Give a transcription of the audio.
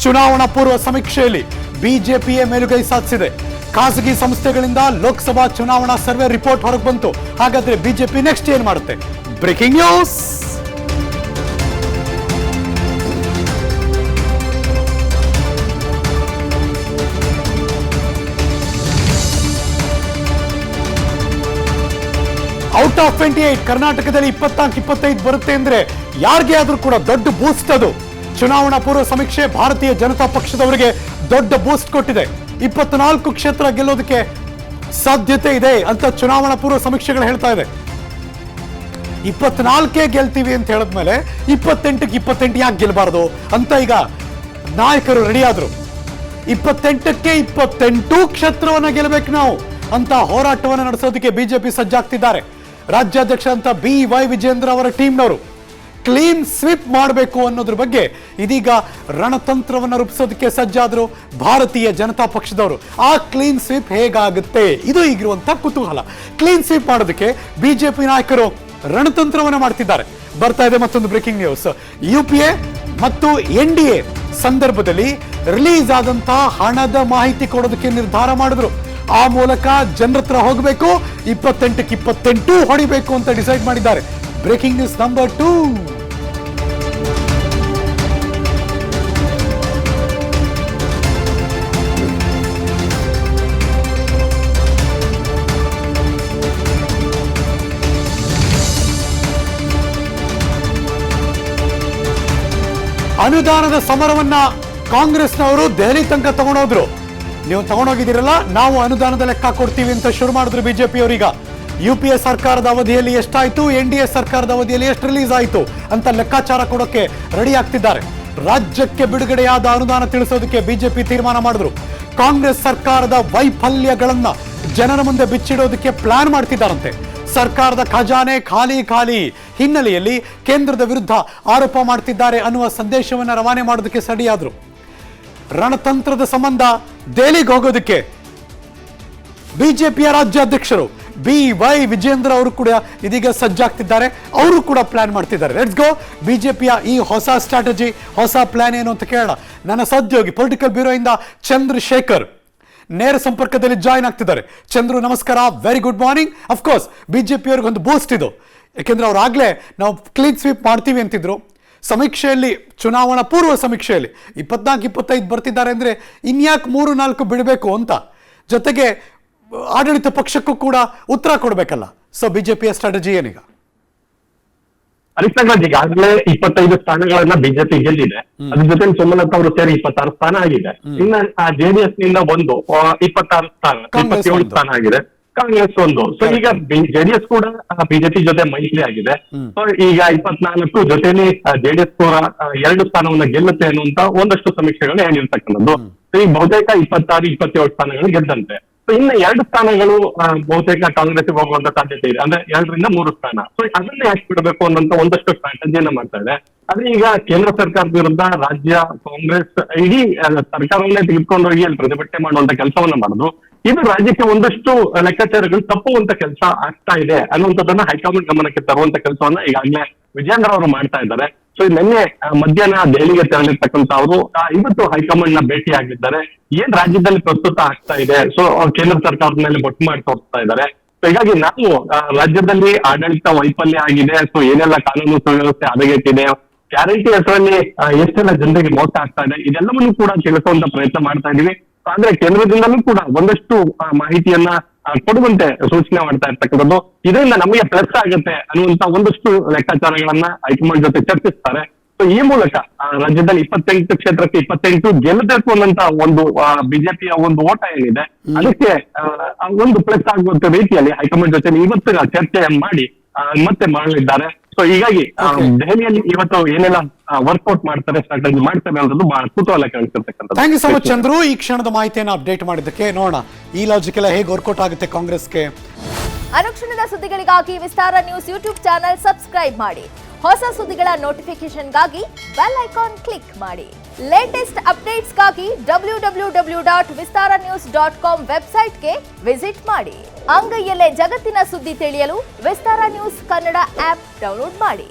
ಚುನಾವಣಾ ಪೂರ್ವ ಸಮೀಕ್ಷೆಯಲ್ಲಿ ಬಿಜೆಪಿಯೇ ಮೇಲುಗೈ ಸಾಧಿಸಿದೆ. ಖಾಸಗಿ ಸಂಸ್ಥೆಗಳಿಂದ ಲೋಕಸಭಾ ಚುನಾವಣಾ ಸರ್ವೆ ರಿಪೋರ್ಟ್ ಹೊರಗೆ ಬಂತು. ಹಾಗಾದ್ರೆ ಬಿಜೆಪಿ ನೆಕ್ಸ್ಟ್ ಏನ್ ಮಾಡುತ್ತೆ? Breaking news. ಔಟ್ ಆಫ್ 28 ಕರ್ನಾಟಕದಲ್ಲಿ 24-25 ಬರುತ್ತೆ ಅಂದ್ರೆ ಯಾರಿಗೆ ಆದ್ರೂ ಕೂಡ ದೊಡ್ಡ ಬೂಸ್ಟ್. ಅದು ಚುನಾವಣಾ ಪೂರ್ವ ಸಮೀಕ್ಷೆ ಭಾರತೀಯ ಜನತಾ ಪಕ್ಷದವರಿಗೆ ದೊಡ್ಡ ಬೂಸ್ಟ್ ಕೊಟ್ಟಿದೆ. 24 ಕ್ಷೇತ್ರ ಗೆಲ್ಲೋದಕ್ಕೆ ಸಾಧ್ಯತೆ ಇದೆ ಅಂತ ಚುನಾವಣಾ ಪೂರ್ವ ಸಮೀಕ್ಷೆಗಳು ಹೇಳ್ತಾ ಇದೆ. 24 ಗೆಲ್ತೀವಿ ಅಂತ ಹೇಳಿದ್ಮೇಲೆ 28ಕ್ಕೆ 28 ಯಾಕೆ ಗೆಲ್ಲಬಾರದು ಅಂತ ಈಗ ನಾಯಕರು ರೆಡಿ ಆದ್ರು. 28ಕ್ಕೆ 28 ಕ್ಷೇತ್ರವನ್ನ ಗೆಲ್ಲಬೇಕು ನಾವು ಅಂತ ಹೋರಾಟವನ್ನು ನಡೆಸೋದಕ್ಕೆ ಬಿಜೆಪಿ ಸಜ್ಜಾಗ್ತಿದ್ದಾರೆ. ರಾಜ್ಯಾಧ್ಯಕ್ಷ ಅಂತ BY ವಿಜೇಂದ್ರ ಅವರ ಟೀಮ್ನವರು ಕ್ಲೀನ್ ಸ್ವೀಪ್ ಮಾಡಬೇಕು ಅನ್ನೋದ್ರ ಬಗ್ಗೆ ಇದೀಗ ರಣತಂತ್ರವನ್ನು ರೂಪಿಸೋದಕ್ಕೆ ಸಜ್ಜಾದ್ರು ಭಾರತೀಯ ಜನತಾ ಪಕ್ಷದವರು. ಆ ಕ್ಲೀನ್ ಸ್ವೀಪ್ ಹೇಗಾಗುತ್ತೆ ಇದು ಈಗಿರುವಂತ ಕುತೂಹಲ. ಕ್ಲೀನ್ ಸ್ವೀಪ್ ಮಾಡೋದಕ್ಕೆ ಬಿಜೆಪಿ ನಾಯಕರು ರಣತಂತ್ರವನ್ನು ಮಾಡ್ತಿದ್ದಾರೆ. ಬರ್ತಾ ಇದೆ ಮತ್ತೊಂದು ಬ್ರೇಕಿಂಗ್ ನ್ಯೂಸ್. UPA ಮತ್ತು NDA ಸಂದರ್ಭದಲ್ಲಿ ರಿಲೀಸ್ ಆದಂತಹ ಹಣದ ಮಾಹಿತಿ ಕೊಡೋದಕ್ಕೆ ನಿರ್ಧಾರ ಮಾಡಿದ್ರು. ಆ ಮೂಲಕ ಜನರ ಹತ್ರ ಹೋಗಬೇಕು, 28ಕ್ಕೆ 28 ಹೊಡಿಬೇಕು ಅಂತ ಡಿಸೈಡ್ ಮಾಡಿದ್ದಾರೆ. Breaking news number 2. ಅನುದಾನದ ಸಮರವನ್ನ ಕಾಂಗ್ರೆಸ್ನವರು ದೆಹಲಿ ತನಕ ತಗೊಂಡೋದ್ರು. ನೀವು ತಗೊಂಡೋಗಿದ್ದೀರಲ್ಲ, ನಾವು ಅನುದಾನದ ಲೆಕ್ಕ ಕೊಡ್ತೀವಿ ಅಂತ ಶುರು ಮಾಡಿದ್ರು ಬಿಜೆಪಿ ಅವರೀಗ. UPA ಸರ್ಕಾರದ ಅವಧಿಯಲ್ಲಿ ಎಷ್ಟಾಯ್ತು, NDA ಸರ್ಕಾರದ ಅವಧಿಯಲ್ಲಿ ಎಷ್ಟು ರಿಲೀಸ್ ಆಯಿತು ಅಂತ ಲೆಕ್ಕಾಚಾರ ಕೊಡೋಕೆ ರೆಡಿ ಆಗ್ತಿದ್ದಾರೆ. ರಾಜ್ಯಕ್ಕೆ ಬಿಡುಗಡೆಯಾದ ಅನುದಾನ ತಿಳಿಸೋದಕ್ಕೆ ಬಿಜೆಪಿ ತೀರ್ಮಾನ ಮಾಡಿದ್ರು. ಕಾಂಗ್ರೆಸ್ ಸರ್ಕಾರದ ವೈಫಲ್ಯಗಳನ್ನ ಜನರ ಮುಂದೆ ಬಿಚ್ಚಿಡೋದಕ್ಕೆ ಪ್ಲಾನ್ ಮಾಡ್ತಿದ್ದಾರಂತೆ. ಸರ್ಕಾರದ ಖಜಾನೆ ಖಾಲಿ ಖಾಲಿ ಹಿನ್ನೆಲೆಯಲ್ಲಿ ಕೇಂದ್ರದ ವಿರುದ್ಧ ಆರೋಪ ಮಾಡ್ತಿದ್ದಾರೆ ಅನ್ನುವ ಸಂದೇಶವನ್ನು ರವಾನೆ ಮಾಡೋದಕ್ಕೆ ಸಡಿಯಾದ್ರು. ರಣತಂತ್ರದ ಸಂಬಂಧ ದೆಹಲಿಗೆ ಹೋಗೋದಕ್ಕೆ ಬಿಜೆಪಿಯ ರಾಜ್ಯಾಧ್ಯಕ್ಷರು BY ವಿಜೇಂದ್ರ ಅವರು ಕೂಡ ಇದೀಗ ಸಜ್ಜಾಗ್ತಿದ್ದಾರೆ. ಅವರು ಕೂಡ ಪ್ಲಾನ್ ಮಾಡ್ತಿದ್ದಾರೆ. Let's go. ಬಿಜೆಪಿಯ ಈ ಹೊಸ ಸ್ಟ್ರಾಟಜಿ, ಹೊಸ ಪ್ಲಾನ್ ಏನು ಅಂತ ಕೇಳೋಣ. ನನ್ನ ಸಹೋದ್ಯೋಗಿ ಪೊಲಿಟಿಕಲ್ ಬ್ಯೂರೋ ಇಂದ ಚಂದ್ರಶೇಖರ್ ನೇರ ಸಂಪರ್ಕದಲ್ಲಿ ಜಾಯಿನ್ ಆಗ್ತಿದ್ದಾರೆ. ಚಂದ್ರು ನಮಸ್ಕಾರ, very good morning. Of course BJP ಅವ್ರಿಗೆ ಒಂದು ಬೂಸ್ಟ್ ಇದು, ಯಾಕೆಂದ್ರೆ ಅವ್ರು ಆಗ್ಲೇ ನಾವು ಕ್ಲೀನ್ ಸ್ವೀಪ್ ಮಾಡ್ತೀವಿ ಅಂತಿದ್ರು. ಸಮೀಕ್ಷೆಯಲ್ಲಿ, ಚುನಾವಣಾ ಪೂರ್ವ ಸಮೀಕ್ಷೆಯಲ್ಲಿ 24-25 ಬರ್ತಿದ್ದಾರೆ ಅಂದ್ರೆ ಇನ್ಯಾಕೆ 3-4 ಬಿಡಬೇಕು ಅಂತ, ಜೊತೆಗೆ ಆಡಳಿತ ಪಕ್ಷಕ್ಕೂ ಕೂಡ ಉತ್ತರ ಕೊಡಬೇಕಲ್ಲ. ಸೊ ಬಿಜೆಪಿಯ ಸ್ಟ್ರಾಟಜಿ ಏನೀಗ? ಹರಿಶ್ಚಂದ್ರ, ಈಗಾಗಲೇ 25 ಸ್ಥಾನಗಳನ್ನ ಬಿಜೆಪಿ ಗೆದ್ದಿದೆ. ಅದ್ರ ಜೊತೆ ಸುಮಲತಾ ಅವರು ಸೇರಿ 26 ಸ್ಥಾನ ಆಗಿದೆ. ಇನ್ನ JDS ನಿಂದ ಒಂದು 26 ಸ್ಥಾನ, 27 ಸ್ಥಾನ ಆಗಿದೆ. ಕಾಂಗ್ರೆಸ್ ಒಂದು. ಸೊ ಈಗ JDS ಕೂಡ ಬಿಜೆಪಿ ಜೊತೆ ಮೈತ್ರಿ ಆಗಿದೆ. ಸೊ ಈಗ 24 ಜೊತೆಲಿ JDS ಕೂಡ 2 ಸ್ಥಾನವನ್ನ ಗೆಲ್ಲುತ್ತೆ ಅನ್ನುವಂತ ಒಂದಷ್ಟು ಸಮೀಕ್ಷೆಗಳು ಹೇಳಿರ್ತಕ್ಕಂಥದ್ದು. ಸೊ ಈಗ ಬಹುತೇಕ 26-27 ಸ್ಥಾನಗಳು ಗೆದ್ದಂತೆ. ಸೊ ಇನ್ನ 2 ಸ್ಥಾನಗಳು ಬಹುತೇಕ ಕಾಂಗ್ರೆಸ್ ಹೋಗುವಂತ ಸಾಧ್ಯತೆ ಇದೆ. ಅಂದ್ರೆ 2ರಿಂದ 3 ಸ್ಥಾನ. ಸೊ ಅದನ್ನ ಯಾಕೆ ಬಿಡಬೇಕು ಅನ್ನೋಂತ ಒಂದಷ್ಟು ಸ್ಟ್ರಾಟಜಿಯನ್ನ ಮಾಡ್ತಾ ಇದೆ. ಆದ್ರೆ ಈಗ ಕೇಂದ್ರ ಸರ್ಕಾರದ ವಿರುದ್ಧ ರಾಜ್ಯ ಕಾಂಗ್ರೆಸ್ ಇಡೀ ಸರ್ಕಾರವನ್ನೇ ತೆಗೆದುಕೊಂಡು ಹೋಗಿ ಅಲ್ಲಿ ಪ್ರತಿಭಟನೆ ಮಾಡುವಂತ ಕೆಲಸವನ್ನ ಮಾಡುದು, ಇದು ರಾಜ್ಯಕ್ಕೆ ಒಂದಷ್ಟು ಲೆಕ್ಕಾಚಾರಗಳು ತಪ್ಪುವಂತ ಕೆಲಸ ಆಗ್ತಾ ಇದೆ ಅನ್ನುವಂಥದ್ದನ್ನ ಹೈಕಮಾಂಡ್ ಗಮನಕ್ಕೆ ತರುವಂತ ಕೆಲಸವನ್ನ ಈಗಾಗಲೇ ವಿಜೇಂದ್ರ ಅವರು ಮಾಡ್ತಾ ಇದ್ದಾರೆ. ಸೊ ನಿನ್ನೆ ಮಧ್ಯಾಹ್ನ ದೆಹಲಿಗೆ ತೆರಳಿರ್ತಕ್ಕಂಥ ಅವರು ಇವತ್ತು ಹೈಕಮಾಂಡ್ ನ ಭೇಟಿ ಆಗಿದ್ದಾರೆ. ಏನ್ ರಾಜ್ಯದಲ್ಲಿ ಪ್ರಸ್ತುತ ಆಗ್ತಾ ಇದೆ, ಸೊ ಕೇಂದ್ರ ಸರ್ಕಾರದ ಮೇಲೆ ಬೊಟ್ಟು ಮಾಡಿ ತೋರಿಸ್ತಾ ಇದ್ದಾರೆ. ಸೊ ಹೀಗಾಗಿ ನಾವು ರಾಜ್ಯದಲ್ಲಿ ಆಡಳಿತ ವೈಫಲ್ಯ ಆಗಿದೆ, ಸೊ ಏನೆಲ್ಲ ಕಾನೂನು ಸುವ್ಯವಸ್ಥೆ ಹದಗೆಟ್ಟಿದೆ, ಗ್ಯಾರಂಟಿ ಹೆಸರಲ್ಲಿ ಎಷ್ಟೆಲ್ಲ ಜನರಿಗೆ ಮೋಸ ಆಗ್ತಾ ಇದೆ, ಇದೆಲ್ಲವನ್ನೂ ಕೂಡ ತಿಳಿಸುವಂತ ಪ್ರಯತ್ನ ಮಾಡ್ತಾ ಇದೀವಿ. ಅಂದ್ರೆ ಕೇಂದ್ರದಿಂದಲೂ ಕೂಡ ಒಂದಷ್ಟು ಮಾಹಿತಿಯನ್ನ ಕೊಡುವಂತೆ ಸೂಚನೆ ಮಾಡ್ತಾ ಇರ್ತಕ್ಕಂಥದ್ದು. ಇದರಿಂದ ನಮಗೆ ಪ್ಲಸ್ ಆಗುತ್ತೆ ಅನ್ನುವಂತ ಒಂದಷ್ಟು ಲೆಕ್ಕಾಚಾರಗಳನ್ನ ಹೈಕಮಾಂಡ್ ಜೊತೆ ಚರ್ಚಿಸ್ತಾರೆ. ಸೊ ಈ ಮೂಲಕ ರಾಜ್ಯದಲ್ಲಿ 28 ಕ್ಷೇತ್ರಕ್ಕೆ 28 ಗೆಲ್ಲಬೇಕು ಅನ್ನೋಂತ ಒಂದು ಬಿಜೆಪಿಯ ಒಂದು ಓಟ ಏನಿದೆ, ಅದಕ್ಕೆ ಒಂದು ಪ್ಲಸ್ ಆಗುವಂತ ರೀತಿಯಲ್ಲಿ ಹೈಕಮಾಂಡ್ ಜೊತೆ ಇವತ್ತು ಚರ್ಚೆ ಮಾಡಿ ಮತ್ತೆ ಮಾಡಲಿದ್ದಾರೆ. ಸೊ ಹೀಗಾಗಿ ದೆಹಲಿಯಲ್ಲಿ ಇವತ್ತು ಏನೆಲ್ಲ ವರ್ಕೌಟ್ ಮಾಡ್ತಾರೆ, ಸ್ಟ್ರಾಟಜಿ ಮಾಡ್ತಾರೆ ಅನ್ನೋದು ಬಹಳ ಕುತೂಹಲ ಕಾಣಿಸಿರ್ತಕ್ಕಂಥದ್ದು. Thank you so much Chandru, ಈ ಕ್ಷಣದ ಮಾಹಿತಿಯನ್ನು ಅಪ್ಡೇಟ್ ಮಾಡಿದ್ದಕ್ಕೆ. ನೋಡೋಣ ಈ ಲಾಜಿಕ್ ಎಲ್ಲ ಹೇಗೆ ವರ್ಕೌಟ್ ಆಗುತ್ತೆ ಕಾಂಗ್ರೆಸ್ಗೆ. ಅನುಕ್ಷಣದ ಸುದ್ದಿಗಳಿಗಾಗಿ ವಿಸ್ತಾರ ನ್ಯೂಸ್ ಯೂಟ್ಯೂಬ್ ಚಾನೆಲ್ ಸಬ್ಸ್ಕ್ರೈಬ್ ಮಾಡಿ. ಹೊಸ ಸುದ್ದಿಗಳ ನೋಟಿಫಿಕೇಶನ್ಗಾಗಿ ಬೆಲ್ ಐಕಾನ್ ಕ್ಲಿಕ್ ಮಾಡಿ. ಲೇಟೆಸ್ಟ್ ಅಪ್ಡೇಟ್ಸ್ಗಾಗಿ www.vistaranews.com ವೆಬ್ಸೈಟ್ಗೆ ವಿಸಿಟ್ ಮಾಡಿ. ಅಂಗೈಯಲ್ಲೇ ಜಗತ್ತಿನ ಸುದ್ದಿ ತಿಳಿಯಲು ವಿಸ್ತಾರ ನ್ಯೂಸ್ ಕನ್ನಡ ಆಪ್ ಡೌನ್ಲೋಡ್ ಮಾಡಿ.